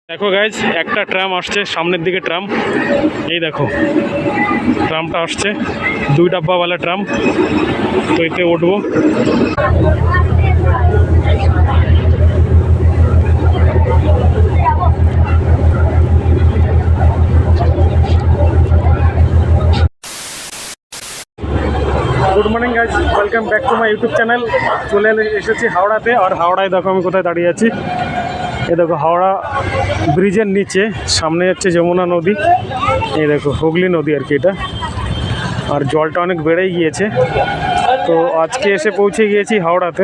দেখো গাইজ, একটা ট্রাম আসছে সামনের দিকে। ট্রাম এই দেখো, ট্রামটা আসছে, 2 ডাব্বাওয়ালা ট্রাম। তো এতে উঠবো। Good morning guys, welcome back to my YouTube channel. চলে এসেছি হাওড়াতে। আর হাওড়ায় দেখো আমি কোথায় দাঁড়িয়ে আছি। এই দেখো হাওড়া ব্রিজের নিচে, সামনে হচ্ছে যমুনা নদী। এই দেখো হুগলি নদী আর কি এটা। আর জলটা অনেক বেড়েই গিয়েছে। তো আজকে এসে পৌঁছে গিয়েছি হাওড়াতে।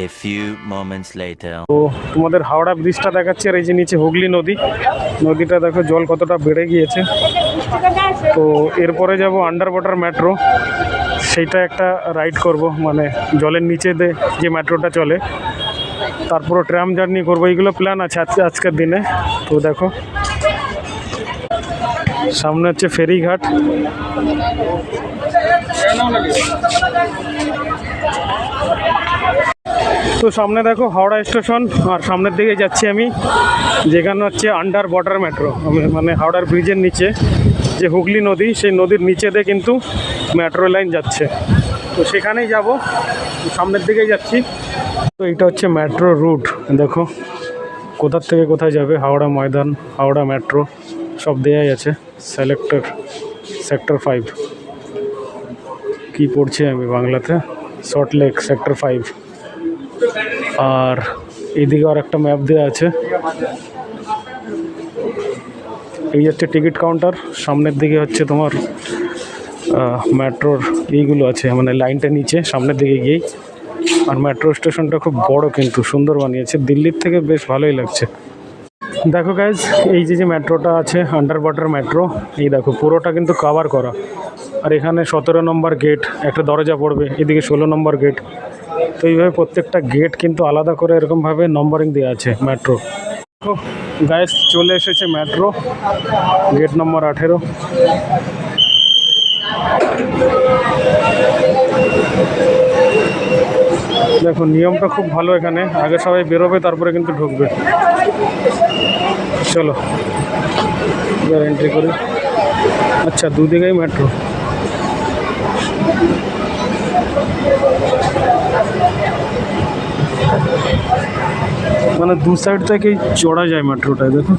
A few moments later. তো তোমাদের হাওড়া ব্রিজটা দেখাচ্ছি। আর এই যে নিচে হুগলি নদী, নদীটা দেখো জল কতটা বেড়ে গিয়েছে। তো এরপরে যাব আন্ডার ওয়াটার মেট্রো, সেইটা একটা রাইড করব, মানে জলের নিচে যে মেট্রোটা চলে, তারপরে ট্রাম জার্নি করবো। এইগুলো প্ল্যান আছে আজকের দিনে। তো দেখো সামনে হচ্ছে ফেরিঘাট। তো সামনে দেখো হাওড়া স্টেশন, আর সামনের দিকে যাচ্ছি আমি, যেখানে হচ্ছে আন্ডার ওয়াটার মেট্রো। মানে হাওড়ার ব্রিজের নিচে যে হুগলি নদী, সেই নদীর নিচে দিয়ে কিন্তু মেট্রো লাইন যাচ্ছে। তো সেখানেই যাব, সামনের দিকেই যাচ্ছি। তো এটা হচ্ছে মেট্রো রুট। দেখো কোথার থেকে কোথায় যাবে, হাওড়া ময়দান, হাওড়া মেট্রো সব দেয়াই আছে। সেক্টর 5 কি পড়ছি আমি বাংলাতে, সল্টলেক সেক্টর 5। আর এইদিকে আর একটা ম্যাপ দেওয়া আছে। এই হচ্ছে টিকিট কাউন্টার। সামনের দিকে হচ্ছে তোমার মেট্রোর এইগুলো আছে, মানে লাইনটা নিচে সামনের দিকে গিয়েই। আর মেট্রো স্টেশনটা খুব বড়, কিন্তু সুন্দর বানিয়েছে, দিল্লির থেকে বেশ ভালোই লাগছে। দেখো গাইজ, এই যে মেট্রোটা আছে আন্ডার ওয়াটার মেট্রো, এই দেখো পুরোটা কিন্তু কভার করা। আর এখানে 17 নম্বর গেট একটা দরজা পড়বে, এদিকে 16 নম্বর গেট। তো এইভাবে প্রত্যেকটা গেট কিন্তু আলাদা করে এরকমভাবে নম্বরিং দেওয়া আছে মেট্রো। দেখো গাইজ, চলে এসেছে মেট্রো, গেট নম্বর 18। দেখো নিয়মটা খুব ভালো এখানে, আগে সবাই বেরোবে তারপরে কিন্তু ঢুকবে। চলো এবার এন্ট্রি করি। আচ্ছা, দুদিকেই মেট্রো। মানে দু সাইড থেকেই চড়া যায় মেট্রোটায়, দেখো।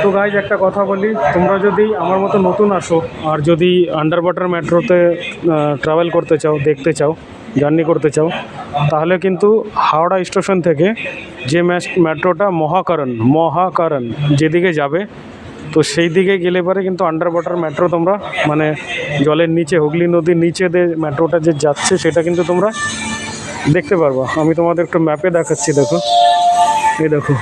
তো গাইজ, একটা কথা বলি, তোমরা যদি আমার মতো নতুন আসো আর যদি আন্ডার ওয়াটার মেট্রোতে ট্রাভেল করতে চাও, দেখতে চাও, জার্নি করতে চাও, তাহলে কিন্তু হাওড়া স্টেশন থেকে যে মেট্রোটা মহাকারণ যেদিকে যাবে, তো সেই দিকে গেলে পরে কিন্তু আন্ডার ওয়াটার মেট্রো তোমরা, মানে জলের নিচে হুগলি নদীর নিচে দিয়ে মেট্রোটা যে যাচ্ছে সেটা কিন্তু তোমরা দেখতে পারবা। আমি তোমাদের একটু ম্যাপে দেখাচ্ছি। দেখো এই দেখো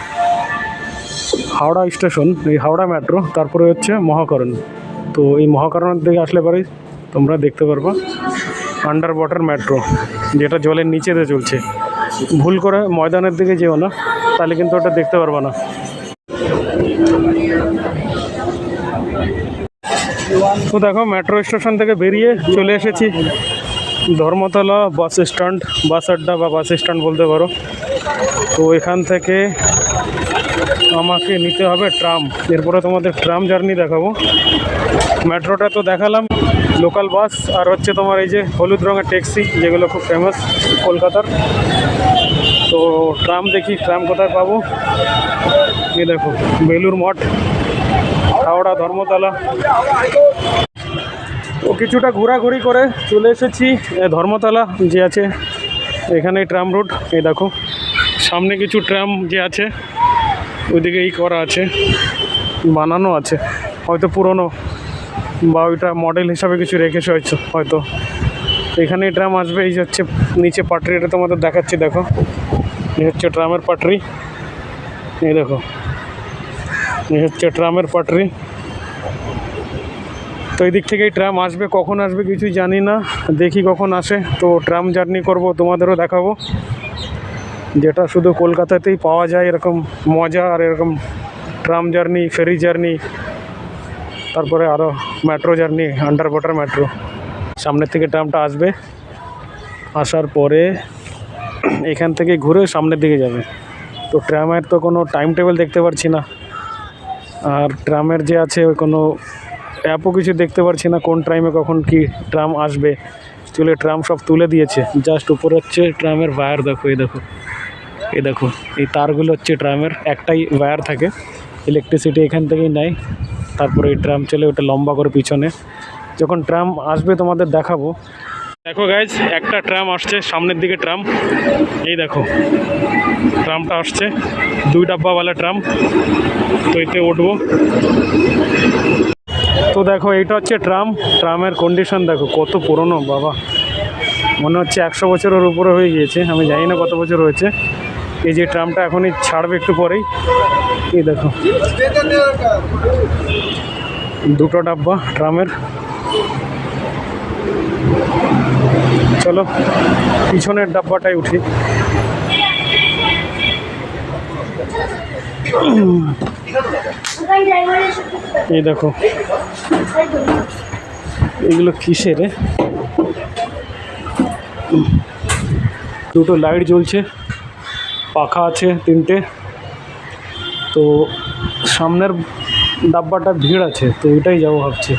হাওড়া স্টেশন, এই হাওড়া মেট্রো, তারপরে হচ্ছে মহাকরণ। তো এই মহাকরণের দিকে আসলে পরেই তোমরা দেখতে পারবা আন্ডার ওয়াটার মেট্রো, যেটা জলের নিচে দিয়ে চলছে। ভুল করে ময়দানের দিকে যেও না, তাহলে কিন্তু ওটা দেখতে পারবা না। তো দেখো মেট্রো স্টেশন থেকে বেরিয়ে চলে এসেছি ধর্মতলা বাস স্ট্যান্ড, বাস আড্ডা বা বাস স্ট্যান্ড বলতে পারো। তো এখান থেকে আমাকে নিতে হবে ট্রাম। এরপরে তোমাদের ট্রাম জার্নি দেখাবো। মেট্রোটা তো দেখালাম, লোকাল বাস, আর হচ্ছে তোমার এই যে হলুদ রঙের ট্যাক্সি, যেগুলো খুব ফেমাস কলকাতার। তো ট্রাম দেখি, ট্রাম কোথায় পাবো। এই দেখো বেলুর মঠ, হাওড়া ধর্মতলা। তো কিছুটা ঘোরাঘুরি করে চলে এসেছি ধর্মতলা যে আছে, এখানে ট্রাম রুট। এই দেখো সামনে কিছু ট্রাম যে আছে ওইদিকে করা আছে, বানানো আছে, হয়তো পুরনো বা ওইটা মডেল হিসাবে কিছু রেখেছে হয়তো। এখানে ট্রাম আসবে। এই হচ্ছে নিচে পাটরি, এটা তোমাদের দেখাচ্ছি। দেখো এই হচ্ছে ট্রামের পাটরি, এই দেখো এই হচ্ছে ট্রামের পাটরি। তো এই দিক থেকেই ট্রাম আসবে, কখন আসবে কিছুই জানি না, দেখি কখন আসে। তো ট্রাম জার্নি করব, তোমাদেরও দেখাবো, যেটা শুধু কলকাতাতেই পাওয়া যায় এরকম মজা, আর এরকম ট্রাম জার্নি, ফেরি জার্নি, তারপরে আরও metro journey, under water metro. সামনের থেকে ট্রামটা আসবে, আসার পরে এখান থেকে ঘুরে সামনের দিকে যাবে। তো ট্রামের তো কোনো টাইম টেবিল দেখতে পাচ্ছি না, আর ট্রামের যে আছে ওই কোনো অ্যাপও কিছু দেখতে পাচ্ছি না কোন টাইমে কখন কি ট্রাম আসবে। চলে ট্রাম সব তুলে দিয়েছে, জাস্ট উপরে হচ্ছে ট্রামের ওয়্যার। দেখো এই দেখো, এই দেখো, এই তারগুলো হচ্ছে ট্রামের, একটাই ওয়্যার থাকে, ইলেকট্রিসিটি এখান থেকেই নেয়। তারপরে এই ট্রাম চলে ওটা লম্বা করে পিছনে। যখন ট্রাম আসবে তোমাদের দেখাবো। দেখো গাইজ, একটা ট্রাম আসছে সামনের দিকে, ট্রাম এই দেখো, ট্রামটা আসছে, 2 ডাব্বাওয়ালা ট্রাম। তো এতে উঠবো। তো দেখো এইটা হচ্ছে ট্রাম, ট্রামের কন্ডিশন দেখো কত পুরনো বাবা, মনে হচ্ছে 100 বছরের উপরে হয়ে গিয়েছে, আমি জানি না কত বছর হয়েছে। এই যে ট্রামটা এখনই ছাড়বে একটু পরেই, এই দেখো 2টো ডাব্বা ট্রামের। চলো পিছনের ডাব্বাটাই উঠি। এই দেখো এগুলো কিসের, দুটো লাইট জ্বলছে, পাখা আছে 3টে। তো সামনের ডাব্বাটা ভিড় আছে, তো ওইটাই যাবো ভাবছি।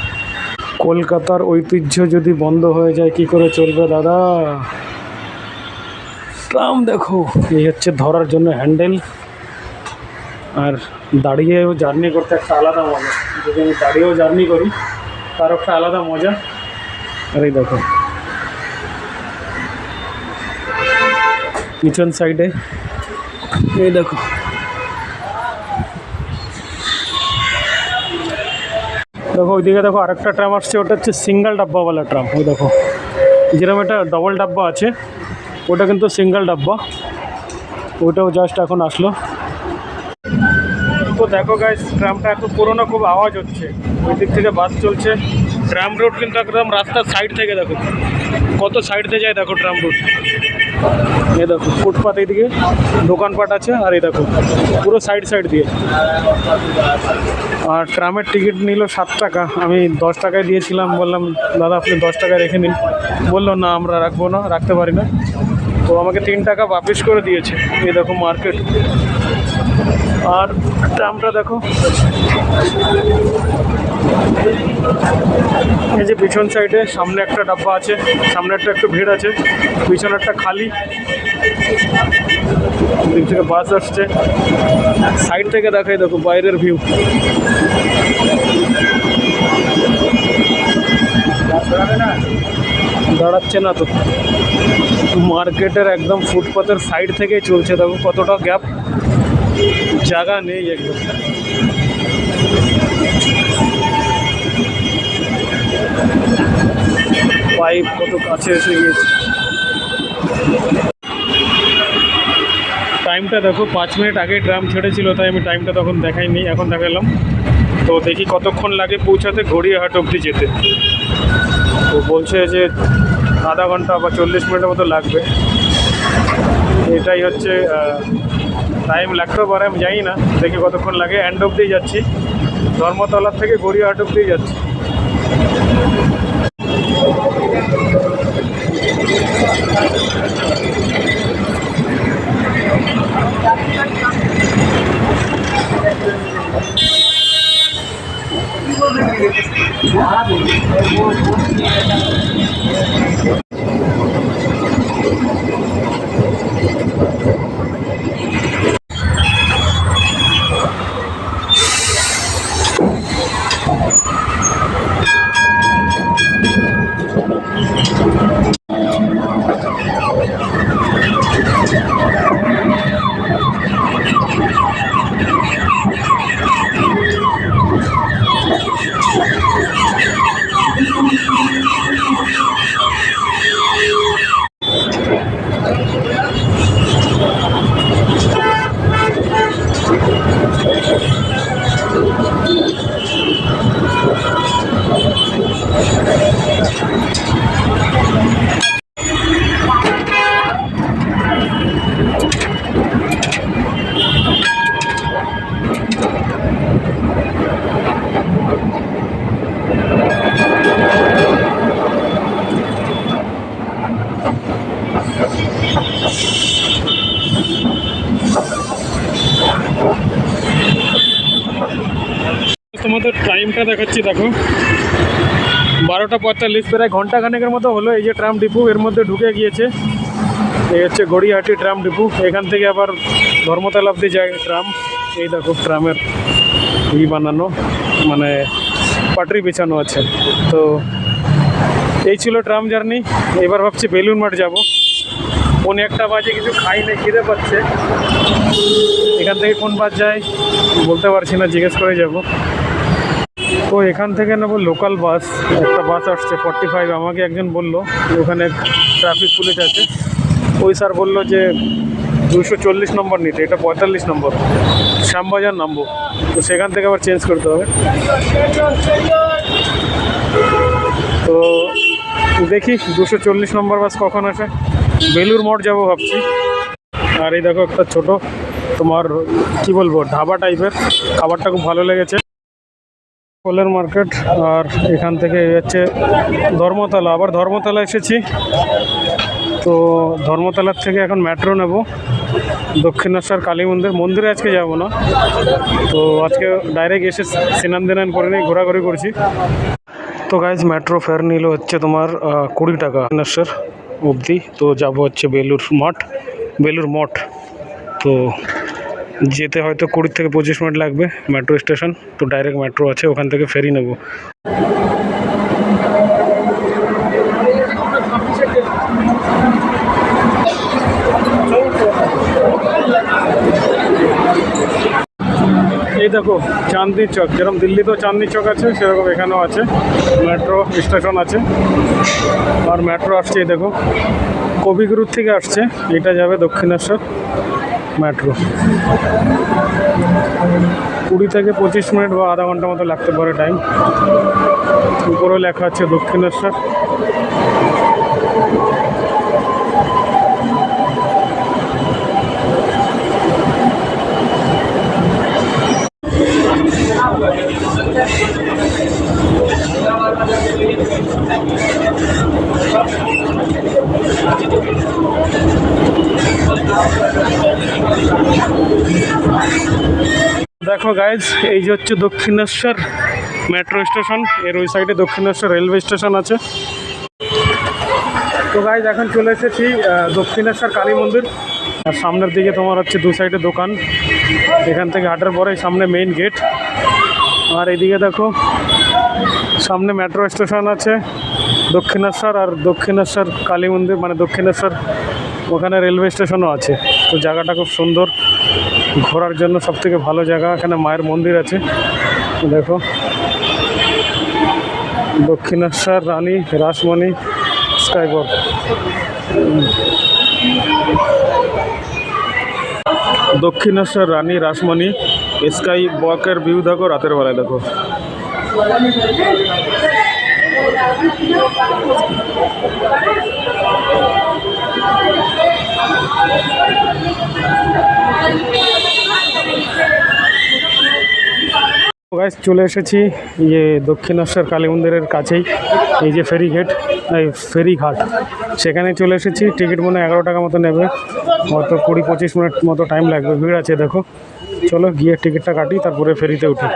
কলকাতার ঐতিহ্য যদি বন্ধ হয়ে যায় কি করে চলবে দাদা। ট্রাম দেখো, এই হচ্ছে ধরার জন্য হ্যান্ডেল, আর দাঁড়িয়েও জার্নি করতে একটা আলাদা মজা। যদি আমি দাঁড়িয়েও জার্নি করি তার একটা আলাদা মজা। আর এই দেখো পিছন সাইডে, এই দেখো দেখো ওইদিকে দেখো আরেকটা ট্রাম আসছে, ওটা হচ্ছে সিঙ্গেল ডাব্বাওয়ালা ট্রাম। ওই দেখো যেরকম এটা ডবল ডাব্বা আছে, ওটা কিন্তু সিঙ্গেল ডাব্বা, ওটাও জাস্ট এখন আসলো। তো দেখো গাইস, ট্রামটা এত পুরোনো, খুব আওয়াজ হচ্ছে। ওই দিক থেকে বাস চলছে। ট্রাম রুট কিন্তু একদম রাস্তার সাইড থেকে দেখো কত সাইড থেকে যায়, দেখো ট্রাম রুট। এই দেখো ফুটপাথ, এইদিকে দোকানপাট আছে, আর এই দেখো পুরো সাইড দিয়ে। আর ট্রামের টিকিট নিল 7 টাকা, আমি 10 টাকায় দিয়েছিলাম, বললাম দাদা আপনি 10 টাকায় রেখে নিন। বললো না আমরা রাখবো না, রাখতে পারি না। তো আমাকে 3 টাকা বাপিস করে দিয়েছে। এই দেখো মার্কেট, আর ট্রামটা দেখো। এই যে পিছন সাইডে সামনে একটা ডাব্বা আছে, সামনেরটা একটু ভিড় আছে, পিছনেরটা খালি। দিক থেকে বাস আসছে, সাইড থেকে দেখাই দেখো বাইরের ভিউ। দাঁড়াচ্ছে না তো, মার্কেটের একদম ফুটপাথের সাইড থেকে চলছে, দেখো কতটা গ্যাপ, জায়গা নেই একদম। পাইপ কত কাছে এসে গিয়েছে। টাইমটা দেখো 5 মিনিট আগে ট্রাম ছেড়েছিল, তাই আমি টাইমটা তখন দেখাইনি, এখন দেখালাম। তো দেখি কতক্ষণ লাগে পৌঁছাতে গড়িয়াহাট অবধি যেতে। তো বলছে যে আধা ঘন্টা বা 40 মিনিটের মতো লাগবে। এটাই হচ্ছে টাইম, লাগতেও পারে আমি জানি না, দেখি কতক্ষণ লাগে। এন্ড অবধি যাচ্ছি, ধর্মতলার থেকে গড়িয়াহাট অবধি যাচ্ছি। তোমাদের টাইমটা দেখাচ্ছি, দেখো 12:45, প্রায় ঘন্টাখানেকের মতো হলো। এই যে ট্রাম ডিপো, এর মধ্যে ঢুকে গিয়েছে। এই হচ্ছে গড়িয়াহাটি ট্রাম ডিপো। এখান থেকে আবার ধর্মতলা অব্দি যায় ট্রাম। এই দেখো ট্রামের বানানো, মানে পাটরি বিছানো আছে। তো এই ছিল ট্রাম জার্নি। এবার ভাবছি বেলুন মাঠ যাব। 1:15 বাজে, কিছু খাই না, খিদে পাচ্ছে। এখান থেকে কোন বাস যায় বলতে পারছি না, জিজ্ঞেস করে যাব। তো এখান থেকে নেবো লোকাল বাস। একটা বাস আসছে 45। আমাকে একজন বললো ওখানে ট্রাফিক পুলিশ আছে, ওই স্যার বললো যে 240 নম্বর নিতে, এটা 45 নম্বর, শ্যামবাজার নামবো। তো সেখান থেকে আবার চেঞ্জ করতে হবে। তো দেখি 240 নম্বর বাস কখন আসে। বেলুর মঠ যাবো ভাবছি। আর এই দেখো একটা ছোট তোমার কি বলবো ধাবা টাইপের, খাবারটা খুব ভালো লেগেছে। ফলের মার্কেট। আর এখান থেকে হচ্ছে ধর্মতলা। আবার ধর্মতলা এসেছি। তো ধর্মতলার থেকে এখন মেট্রো নেব দক্ষিণেশ্বর কালী মন্দিরে আজকে যাব না। তো আজকে ডাইরেক্ট এসে স্নান দান করে নিয়ে ঘোরাঘুরি করছি। তো গাইজ মেট্রো ফেয়ার নিল হচ্ছে তোমার 20 টাকা দক্ষিণেশ্বর অবধি। তো যাব হচ্ছে বেলুর মঠ। তো যেতে হয়তো 20 থেকে 25 মিনিট লাগবে মেট্রো স্টেশন। তো ডাইরেক্ট মেট্রো আছে, ওখান থেকে ফেরি নেব। এই দেখো চাঁদনি চক, যেরকম দিল্লিতেও চাঁদনি চক আছে সেরকম এখানেও আছে, মেট্রো স্টেশন আছে। আর মেট্রো আসছে, এই দেখো কবিগুরুর থেকে আসছে, এটা যাবে দক্ষিণেশ্বর মেট্রো। 20 থেকে 25 মিনিট বা আধা ঘন্টা মতো লাগতে পারে টাইম। উপরেও লেখা আছে দক্ষিণেশ্বর। দেখো গাইজ, এই যে হচ্ছে দক্ষিণেশ্বর মেট্রো স্টেশন। এর ওই সাইডে দক্ষিণেশ্বর রেলওয়ে স্টেশন আছে। তো গাইজ এখন চলে এসেছি দক্ষিণেশ্বর কালী মন্দির। আর সামনের দিকে তোমার হচ্ছে দু সাইডে দোকান। এখান থেকে হাঁটার পরে সামনে মেইন গেট। আর এইদিকে দেখো সামনে মেট্রো স্টেশন আছে দক্ষিণেশ্বর, আর দক্ষিণেশ্বর কালী মন্দির মানে দক্ষিণেশ্বর, ওখানে রেলওয়ে স্টেশনও আছে। তো জায়গাটা খুব সুন্দর, ঘোরার জন্য সবথেকে ভালো জায়গা। এখানে মায়ের মন্দির আছে, দেখো দক্ষিণেশ্বর রানী রাসমণি স্কাইওয়াক। দক্ষিণেশ্বর রানী রাসমণি স্কাই ওয়াকের ভিউ দেখো রাতের বেলায়, দেখো গাইস। চলে এসেছি দক্ষিণেশ্বর কালী মন্দিরের কাছেই, এই যে ফেরিঘাট, সেখানে চলে এসেছি। টিকিট মনে 11 টাকা মতো নেবে, হয়তো 20-25 মিনিট মতো টাইম লাগবে, ভিড় আছে দেখো। চলো গিয়ে টিকিটটা কাটি, তারপরে ফেরিতে উঠি।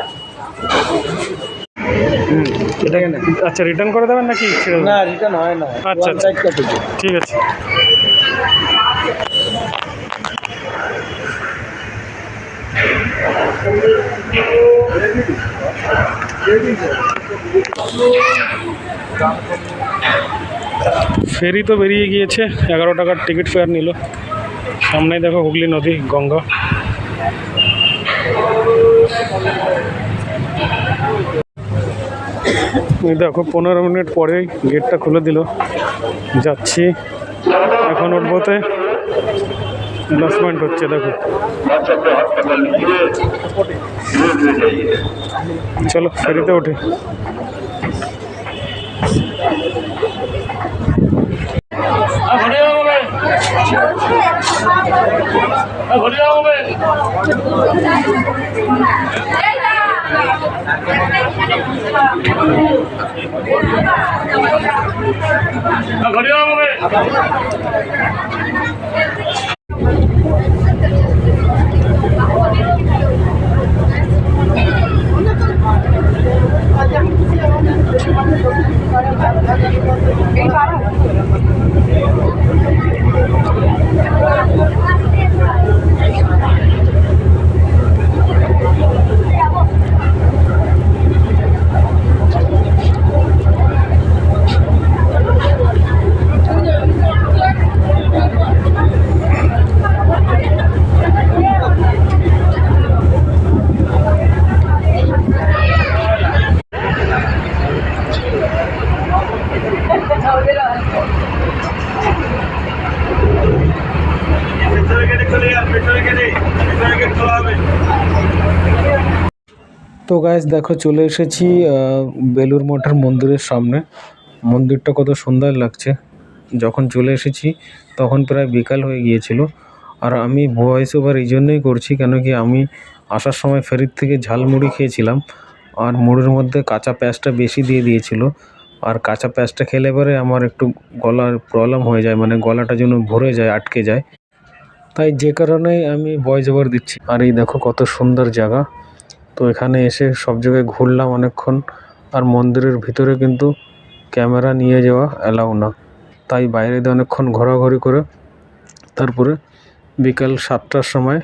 আচ্ছা রিটার্ন করে দেবেন নাকি? না রিটার্ন হয় না। আচ্ছা আচ্ছা ঠিক আছে। ফেরি তো বেরিয়ে গিয়েছে, 11 টাকার টিকিট ফেয়ার নিল। সামনেই দেখো হুগলি নদী, গঙ্গা। দেখো 15 মিনিট পরেই গেটটা খুলে দিল। যাচ্ছি এখন, উঠবোতে অ্যানাউন্সমেন্ট হচ্ছে, দেখো চলো ফেরিতে উঠি। তো গাইস দেখো চলে এসেছি বেলুড় মঠের মন্দিরের সামনে। মন্দিরটা কত সুন্দর লাগছে। যখন চলে এসেছি তখন প্রায় বিকাল হয়ে গিয়েছিল। আর আমি ভয়েস ওভার এই জন্যই করছি কেন কি আমি আসার সময় ফেরির থেকে ঝালমুড়ি খেয়েছিলাম, আর মুড়ির মধ্যে কাঁচা পেঁয়াজটা বেশি দিয়ে দিয়েছিল। আর কাঁচা পেঁয়াজটা খেলে পরে আমার একটু গলার প্রবলেম হয়ে যায়, মানে গলাটা যেন ভরে যায়, আটকে যায়। তাই যে কারণে আমি ভয়েস ওভার দিচ্ছি। আর এই দেখো কত সুন্দর জায়গা। তো এখানে এসে সব জায়গায় ঘুরলাম অনেকক্ষণ। আর মন্দিরের ভিতরে কিন্তু ক্যামেরা নিয়ে যাওয়া অ্যালাউ না, তাই বাইরে দিয়ে অনেকক্ষণ ঘোরাঘুরি করে তারপরে বিকাল 7টার সময়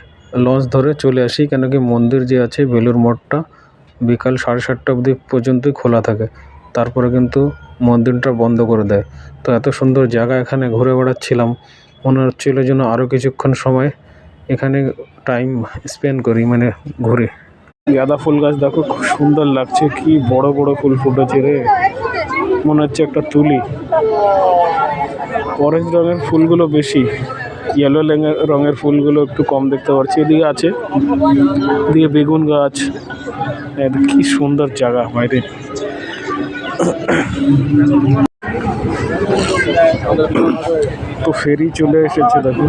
লঞ্চ ধরে চলে আসি। কেন কি মন্দির যে আছে বেলুড় মঠটা বিকাল 7:30 অবধি পর্যন্তই খোলা থাকে, তারপরে কিন্তু মন্দিরটা বন্ধ করে দেয়। তো এত সুন্দর জায়গা, এখানে ঘুরে বেড়াচ্ছিলাম, মনে হচ্ছিল যেন আরও কিছুক্ষণ সময় এখানে টাইম স্পেন্ড করি, মানে ঘুরে। গাঁদা ফুল গাছ দেখো খুব সুন্দর লাগছে, কি বড় বড় ফুল ফুটেছে রে, মনে হচ্ছে একটা তুলি। অরেঞ্জ রঙের ফুলগুলো বেশি, ইয়েলো রঙের ফুলগুলো একটু কম দেখতে পাচ্ছি। এদিকে আছে, এদিকে বেগুন গাছ। কি সুন্দর জায়গা বাইরে। তো ফেরি চলে এসেছে দেখো।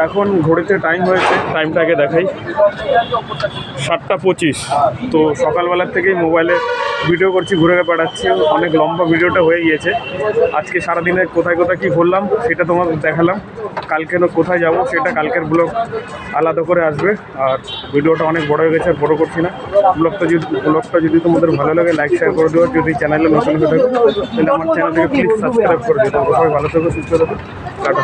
এখন ঘড়িতে টাইম হয়েছে, টাইমটাকে দেখাই 7টা 25। তো সকালবেলার থেকেই মোবাইলে ভিডিও করছি, ঘুরে বেড়াচ্ছি, অনেক লম্বা ভিডিওটা হয়ে গিয়েছে। আজকে সারাদিনে কোথায় কোথায় কী ঘুরলাম সেটা তোমাদের দেখালাম। কালকে কোথায় যাব সেটা কালকের ব্লগ আলাদা করে আসবে। আর ভিডিওটা অনেক বড় হয়ে গেছে, আর বড় করছি না। ব্লগটা যদি তোমাদের ভালো লাগে লাইক শেয়ার করে দেবো। যদি চ্যানেলে নতুন হয়ে থাকো তাহলে আমার চ্যানেলটাকে প্লিজ সাবস্ক্রাইব করে দিও। সবাই ভালো থাকো, সুস্থ থাকো, টাটা।